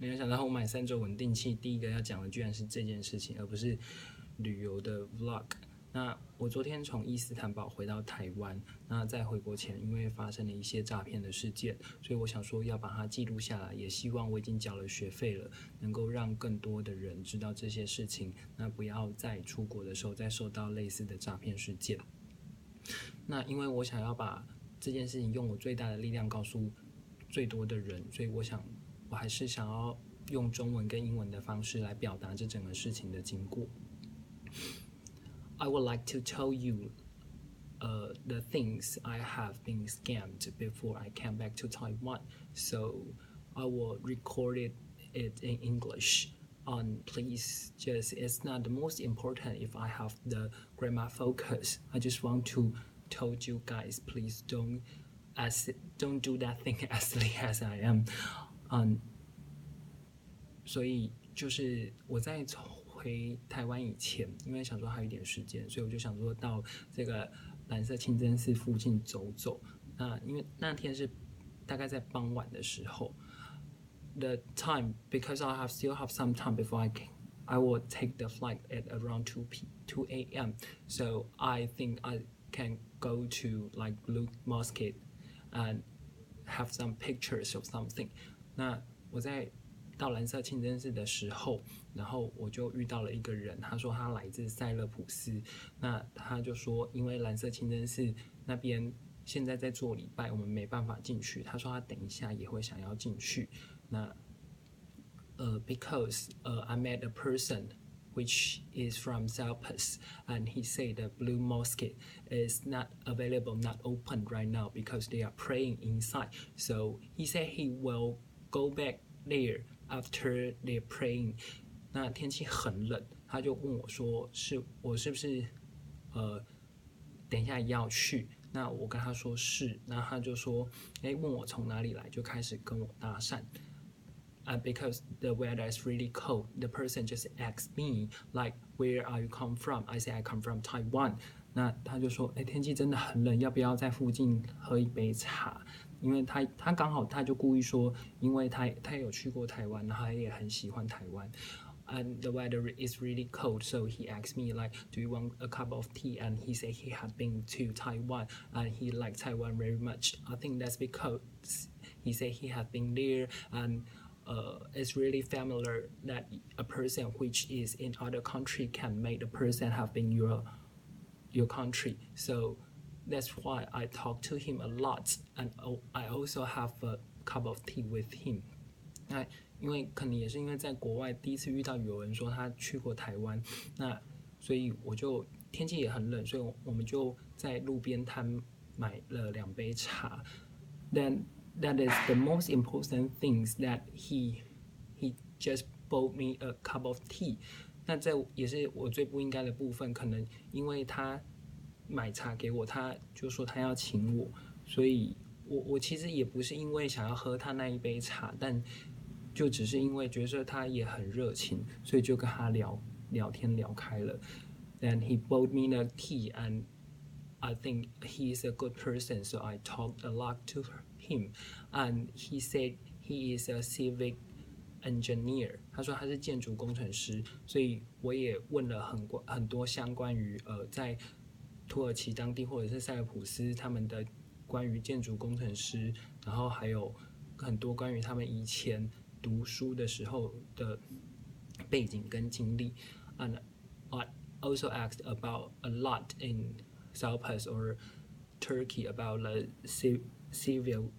没有想到我买3周稳定器，第一个要讲的居然是这件事情，而不是旅游的 vlog。那我昨天从伊斯坦堡回到台湾，那在回国前因为发生了一些诈骗的事件，所以我想说要把它记录下来，也希望我已经缴了学费了，能够让更多的人知道这些事情，那不要在出国的时候再受到类似的诈骗事件。那因为我想要把这件事情用我最大的力量告诉最多的人，所以我还是想要用中文跟英文的方式来表达这整个事情的经过。I would like to tell you the things I have been scammed before I came back to Taiwan, so I will record it in English. Please, it's not the most important if I have the grammar focus. I just want to tell you guys, please don't do that thing as silly as I am. 所以就是我在回台湾以前，因为想说还有一点时间，所以我就想说到这个蓝色清真寺附近走走。那因为那天是大概在傍晚的时候。The time, because I still have some time before I will take the flight at around 2 a.m. So I think I can go to like Blue Mosque and have some pictures of something. 那我在到蓝色清真寺的时候，然后我就遇到了一个人，他说他来自塞勒普斯，那他就说因为蓝色清真寺那边现在在做礼拜，我们没办法进去，他说他等一下也会想要进去。那because I met a person which is from Cyprus, and he said the Blue Mosque is not available, not open right now because they are praying inside. So he said he will go back there after they're praying. 那天气很冷，他就问我说我是不是等一下也要去？那我跟他说是，那他就说问我从哪里来，就开始跟我搭讪。Because the weather is really cold, the person just asked me like, "Where are you come from?" I said, "I come from Taiwan." 那他就说，天气真的很冷，要不要在附近喝一杯茶？因为他刚好他就故意说，因为他有去过台湾，然后他也很喜欢台湾。And the weather is really cold, so he asked me like, "Do you want a cup of tea?" And he said he had been to Taiwan and he liked Taiwan very much. I think that's because he said he had been there and it's really familiar that a person which is in other country can make the person have been your country. So that's why I talk to him a lot, and I also have a cup of tea with him. 那因为可能也是因为在国外第一次遇到有人说他去过台湾，那所以我就天气也很冷，所以我们就在路边摊买了2杯茶。Then that is the most important things that he just bought me a cup of tea. 那这也是我最不应该的部分，可能因为他买茶给我，他就说他要请我，所以我其实也不是因为想要喝他那一杯茶，但就只是因为觉得他也很热情，所以就跟他聊天聊开了。Then he bought me the tea and I think he is a good person, so I talked a lot to him. And he said he is a civil engineer. 他说他是建筑工程师，所以我也问了很多相关于在土耳其当地或者是塞勒普斯他们的关于建筑工程师，然后还有很多关于他们以前读书的时候的背景跟经历。And I also asked about a lot in Cyprus or Turkey about the civil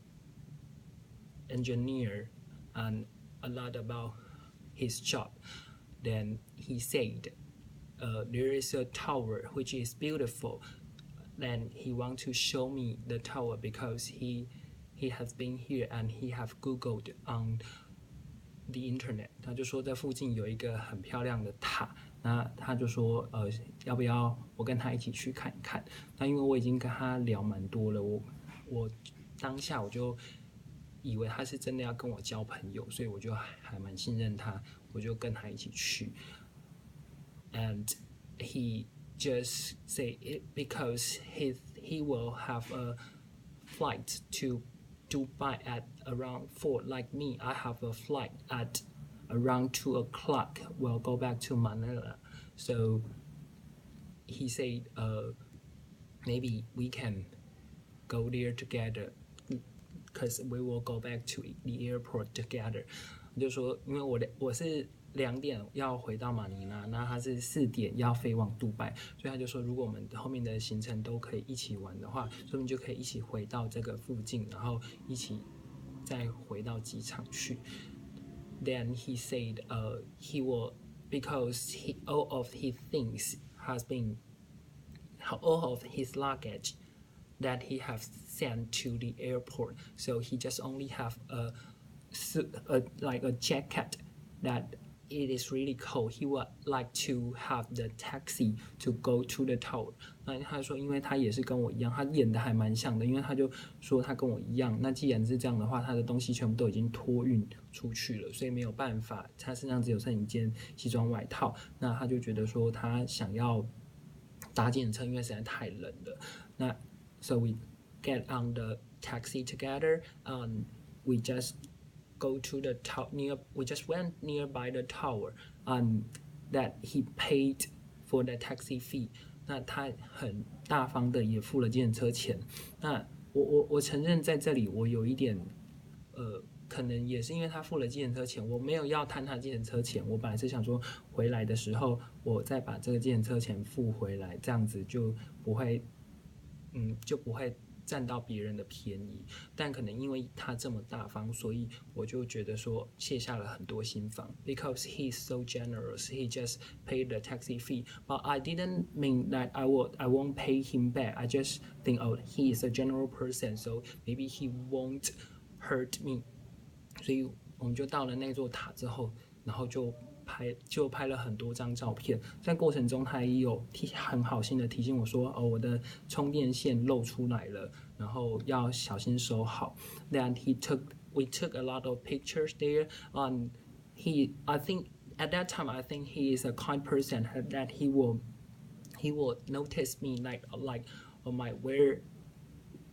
engineer and a lot about his job. Then he said there is a tower which is beautiful. Then he want to show me the tower because he has been here and he have Googled on the internet. 他就说在附近有一个很漂亮的塔，那他就说要不要我跟他一起去看一看？那因为我已经跟他聊蛮多了，我当下我就以为他是真的要跟我交朋友，所以我就还蛮信任他，我就跟他一起去。And he just say it because he will have a flight to Dubai at around 4. Like me, I have a flight at around 2 o'clock we'll go back to Manila. So he said, maybe we can go there together because we will go back to the airport together. 就说因为我是2点要回到马尼拉，那他是4点要飞往杜拜，所以他就说如果我们后面的行程都可以一起玩的话，所以我们就可以一起回到这个附近，然后一起再回到机场去。Then he said, he will because all of his things has been all of his luggage that he has sent to the airport, so he just only have like a jacket that it is really cold. He would like to have the taxi to go to the tower. 那他说因为他也是跟我一样，他演的还蛮像的，因为他就说他跟我一样，那既然是这样的话，他的东西全部都已经托运出去了，所以没有办法，他身上只有剩一件西装外套，那他就觉得说他想要搭计程车，因为实在太冷了。那 so we get on the taxi together, we just go to the we just went nearby the tower, that he paid for the taxi fee. 那他很大方的也付了计程车钱。那我承认在这里我有一点可能也是因为他付了计程车钱，我没有要贪他计程车钱，我本来是想说回来的时候我再把这个计程车钱付回来，这样子就不会占到别人的便宜，但可能因为他这么大方，所以我就觉得说卸下了很多心防。Because he's so generous, he just paid the taxi fee. But I didn't mean that I won't pay him back. I just think, oh, he is a general person, so maybe he won't hurt me. 所以我们就到了那座塔之后，然后就拍了很多张照片，在过程中他也有很好心的提醒我说，我的充电线露出来了，然后要小心收好。Then we took a lot of pictures there. I think at that time I think he is a kind person that he will notice me like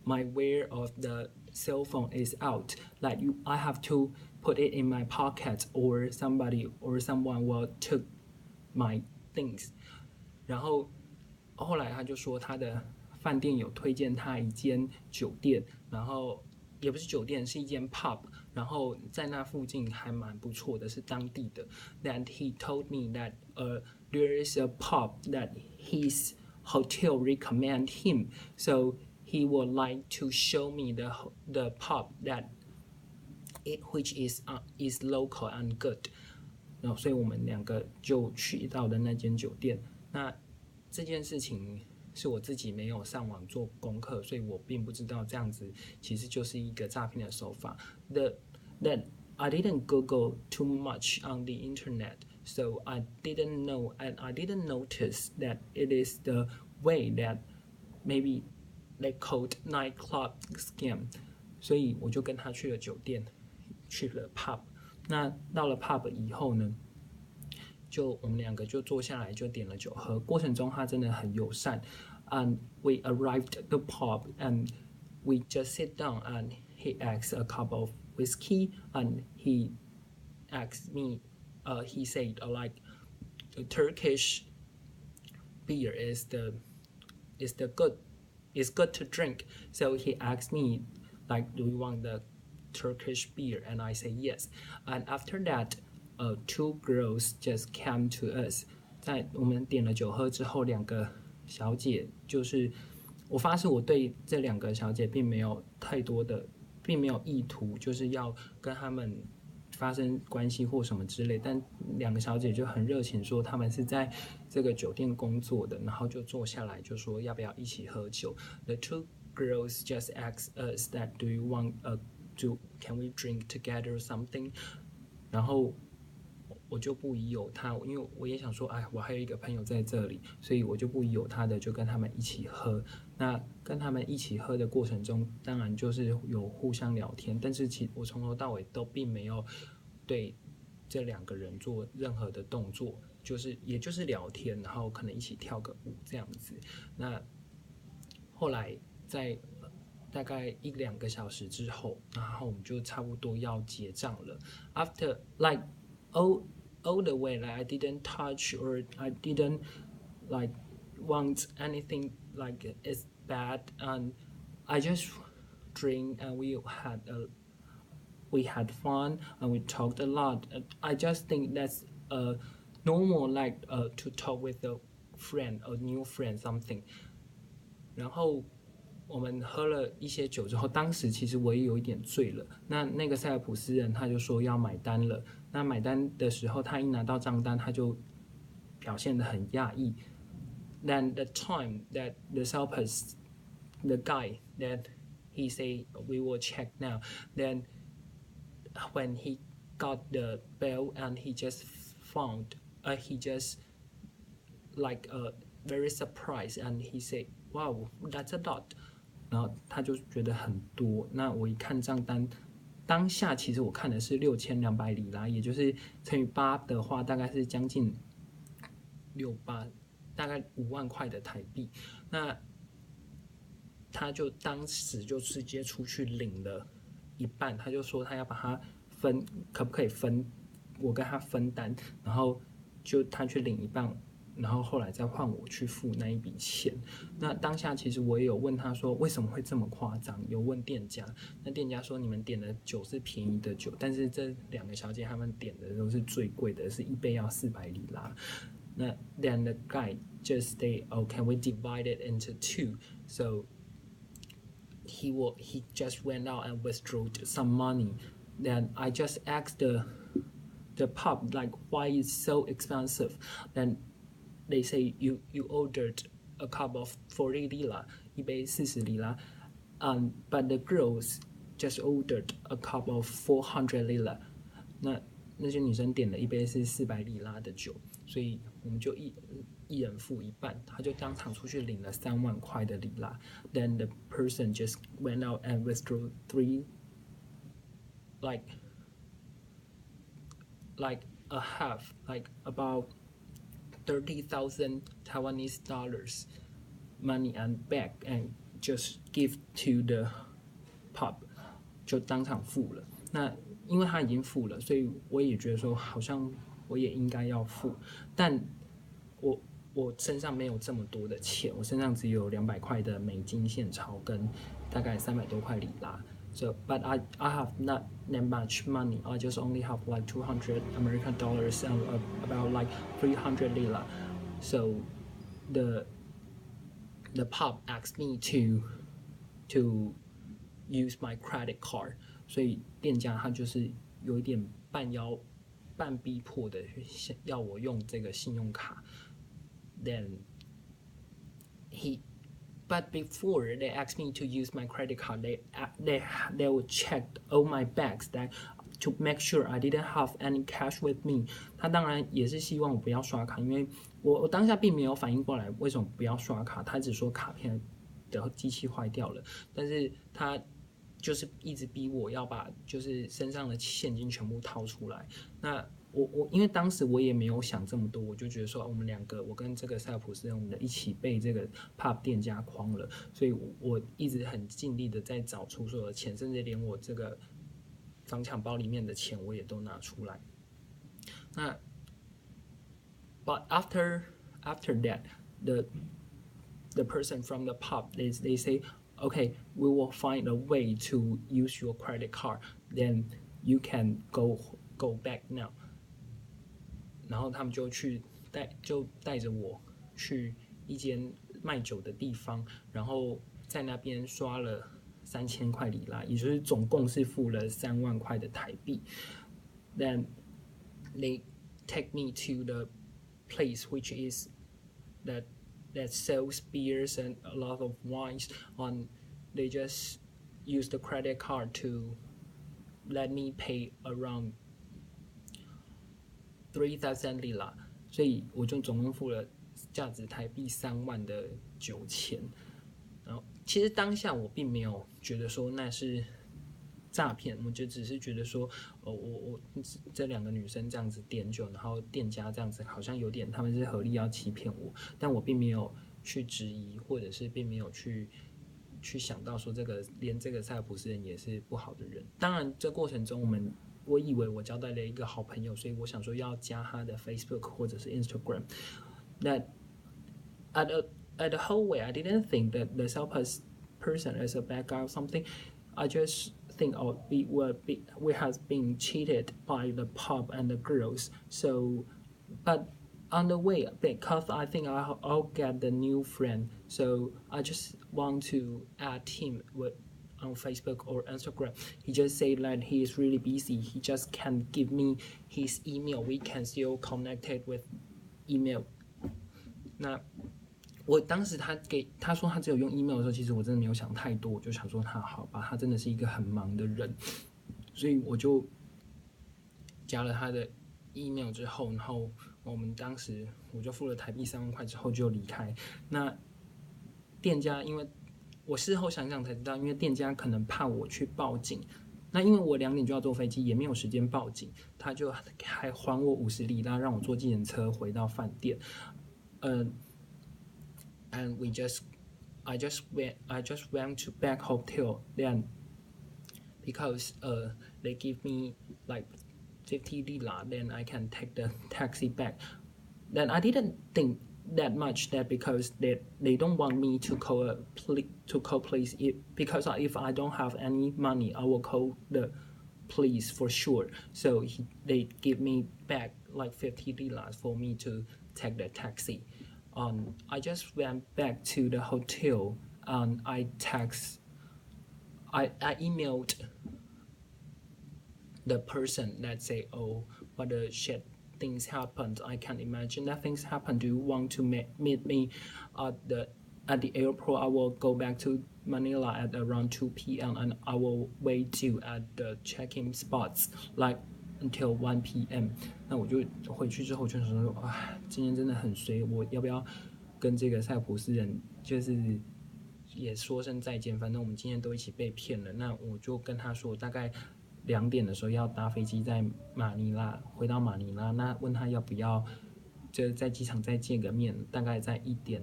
my wear of the cell phone is out, like I have to put it in my pocket or someone will took my things. 然后后来他就说他的饭店有推荐他一间酒店，然后也不是酒店，是一间 pub， 然后在那附近还蛮不错的，是当地的。Then he told me that there is a pub that his hotel recommend him, so he would like to show me the pub that which is local and good. 然后所以我们2个就去到了那间酒店。那这件事情是我自己没有上网做功课，所以我并不知道这样子其实就是一个诈骗的手法。That I didn't Google too much on the internet, so I didn't know and I didn't notice that it is the way that maybe they called nightclub scam. 所以我就跟他去了酒店，去了 pub。那到了 pub 以后呢，就我们2个就坐下来就点了酒喝，过程中他真的很友善。And we arrived at the pub and we just sit down and he asked a cup of whiskey and he asked me, he said like the Turkish beer is good to drink. So he asked me like, do you want the Turkish beer? And I say yes. And after that, 2 girls just came to us. 在我们点了酒喝之后，2个小姐就是我发誓我对这2个小姐并没有太多的，并没有意图，就是要跟他们发生关系或什么之类。但2个小姐就很热情说他们是在这个酒店工作的，然后就坐下来就说要不要一起喝酒。The 2 girls just asked us that do you want can we drink together something? 然后我就不疑有他，因为我也想说，我还有一个朋友在这里，所以我就不疑有他的，就跟他们一起喝。那跟他们一起喝的过程中，当然就是有互相聊天，但是我从头到尾都并没有对这2个人做任何的动作，也就是聊天，然后可能一起跳个舞这样子。那后来在大概1-2个小时之后，然后我们就差不多要结账了。After like all the way, like I didn't touch or I didn't like want anything like it's bad, and I just drink and we had fun and we talked a lot. I just think that's normal, like to talk with a friend, a new friend something. 然后我们喝了一些酒之后，当时其实我也有一点醉了。那个塞尔普斯人他就说要买单了。那买单的时候，他一拿到账单，他就表现得很讶异。Then the time that the Salpas, the guy that he say we will check now. Then when he got the bill and he just found, he just like very surprised and he said, "Wow, that's a lot." 然后他就觉得很多。那我一看账单，当下其实我看的是6200里拉，也就是乘以8的话，大概是将近68，大概5万块的台币。那他就当时就直接出去领了一半，他就说他要把它分，可不可以分？我跟他分担，然后就他去领一半。然后后来再换我去付那一笔钱。那当下其实我也有问他说为什么会这么夸张，有问店家。那店家说你们点的酒是便宜的酒，但是这2个小姐他们点的都是最贵的，是一杯要400里拉。那 then the guy just say, "Oh, can we divide it into 2?" So he just went out and withdrew some money. Then I just asked the pub like why it's so expensive. Then they say you ordered a cup of 40 lira, 一杯40里拉 but the girls just ordered a cup of 400 lira. 那些女生点了一杯是400里拉的酒，所以我们就一人付一半，他就当场出去领了3万块的里拉。Then the person just went out and withdrew like a half, like about 30,000 Taiwanese dollars money and back and just give to the pub. 就当场付了。那因为他已经付了，所以我也觉得说好像我也应该要付，但我身上没有这么多的钱，我身上只有200块的美金现钞跟大概300多块里拉。So, but I have not that much money. I just only have like 200 American dollars and about like 300 lira. So the pub asked me to use my credit card. 所以店家他就是有一点半逼迫的要我用这个信用卡。Then But before they asked me to use my credit card, they would check all my bags to make sure I didn't have any cash with me. 他当然也是希望我不要刷卡，因为我当下并没有反应过来为什么不要刷卡，他只说卡片的机器坏掉了，但是他就是一直逼我要把就是身上的现金全部掏出来。那我因为当时我也没有想这么多，我就觉得说我们2个，我跟这个塞尔普斯人，我们一起被这个 pub 店家诓了，所以我一直很尽力的在找出所有的钱，甚至连我这个防抢包里面的钱我也都拿出来。那 but after that, the person from the pub they say, "Okay, we will find a way to use your credit card. Then you can go back now." 然后他们就带着我去一间卖酒的地方，然后在那边刷了3000块里拉，也就是总共是付了3万块的台币。Then they take me to the place which is that sells beers and a lot of wines. They just use the credit card to let me pay around 3,000 lira. 所以我就总共付了价值台币3万的酒钱。然后其实当下我并没有觉得说那是诈骗，我就只是觉得说，我这2个女生这样子点酒，然后店家这样子好像有点他们是合力要欺骗我，但我并没有去质疑，或者是并没有去想到说连这个塞尔普斯人也是不好的人。当然这过程中我们我以为我交到了一个好朋友，所以我想说要加他的 Facebook 或者是 Instagram。That at the whole way, I didn't think that the salesperson is a bad guy or something. I just think we have been cheated by the pub and the girls. So, but on the way, because I think I'll get the new friend, so I just want to add him on Facebook or Instagram. He just said that he is really busy. He just can't give me his email. We can still connect it with email. 那我当时他说他只有用 email 的时候，其实我真的没有想太多，我就想说他好吧，他真的是一个很忙的人，所以我就加了他的 email 之后，然后当时我就付了台币3万块之后就离开。那店家因为我事后想想才知道，因为店家可能怕我去报警，那因为我2点就要坐飞机，也没有时间报警，他就还还我50里拉，让我坐计程车回到饭店。And I just went to back hotel then because they give me like 50 lira, then I can take the taxi back. Then I didn't think that much that because they don't want me to call police because if I don't have any money, I will call the police for sure. So they give me back like 50 lira for me to take the taxi. I just went back to the hotel and I emailed the person that say, oh, what the shit things happened. I can imagine that things happen. Do you want to meet me at the airport? I will go back to Manila at around 2 p.m. and I will wait you at the check-in spots like until 1 p.m. 那我就回去之后就想说，啊，今天真的很衰，我要不要跟这个塞浦斯人就是也说声再见？反正我们今天都一起被骗了。那我就跟他说，大概2点的时候要搭飞机在马尼拉回到马尼拉，那问他要不要就在机场再见个面。大概在1点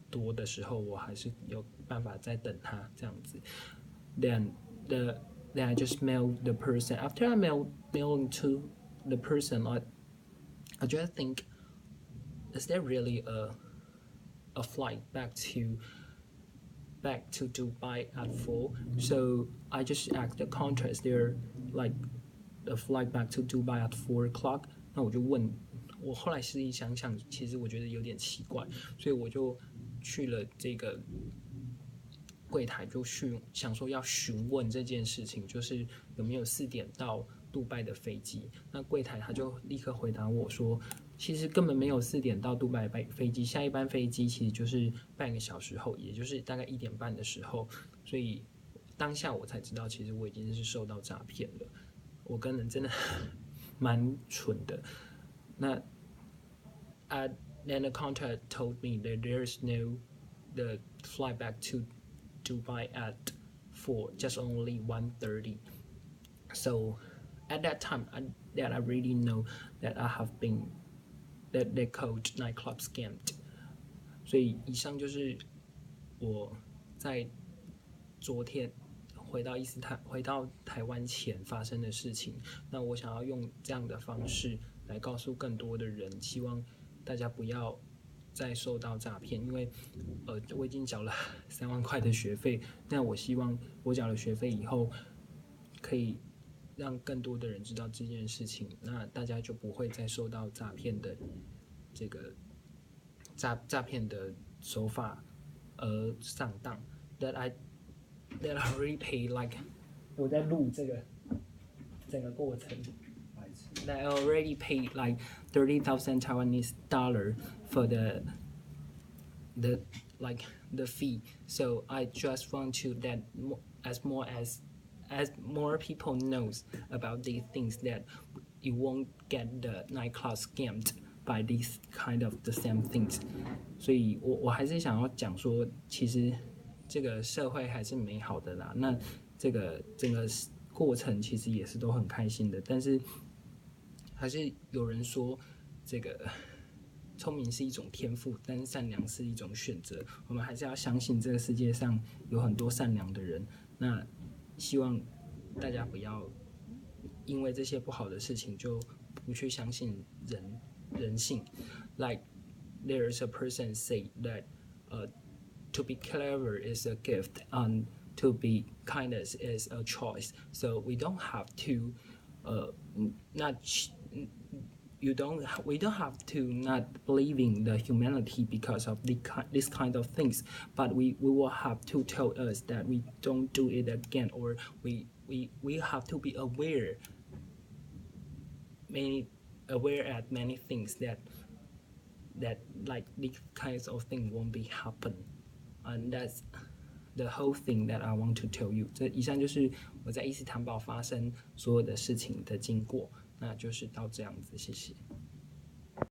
多的时候，我还是有办法再等他这样子。Then I just mailed the person. After I mailing to the person, I just think, is there really a flight back to Dubai at 4? So I just asked the contract, is there like a flight back to Dubai at 4 o'clock? 那我就问，我后来实际想想，其实我觉得有点奇怪，所以我就去了这个柜台，就想说要询问这件事情，就是有没有4点到杜拜的飞机。那柜台他就立刻回答我说，其实根本没有4点到杜拜的飞机，下一班飞机其实就是半个小时后，也就是大概1点半的时候。所以当下我才知道，其实我已经是受到诈骗了。我个人真的蛮蠢的。那then the contract told me that there's no the flight back to Dubai at 4, just only 1:30. So at that time, I really know that I have been that they called nightclub scammed. 所以以上就是我在昨天回到台湾前发生的事情。那我想要用这样的方式来告诉更多的人，希望大家不要再受到诈骗，因为我已经缴了3万块的学费，那我希望我缴了学费以后，可以让更多的人知道这件事情，那大家就不会再受到诈骗的这个诈骗的手法而上当。That I already paid like 我在录这个整个过程。That I already paid like 30,000 Taiwanese dollar for the fee. So I just want to that as more people knows about these things, that you won't get the nightclub scammed by these kind of the same things. 所以我还是想要讲说，其实这个社会还是美好的啦。那这个整个过程其实也是都很开心的，但是还是有人说，这个聪明是一种天赋，但是善良是一种选择。我们还是要相信这个世界上有很多善良的人。那希望大家不要因为这些不好的事情就不去相信人性。Like there's a person say that to be clever is a gift and to be kindness is a choice. So we don't have to we don't have to not believe in the humanity because of this kind of things, but we will have to tell us that we don't do it again, or we have to be aware at many things that like these kinds of things won't be happen, and that's the whole thing that I want to tell you. 这以上就是我在伊斯坦堡发生所有的事情的经过，那就是到这样子，谢谢。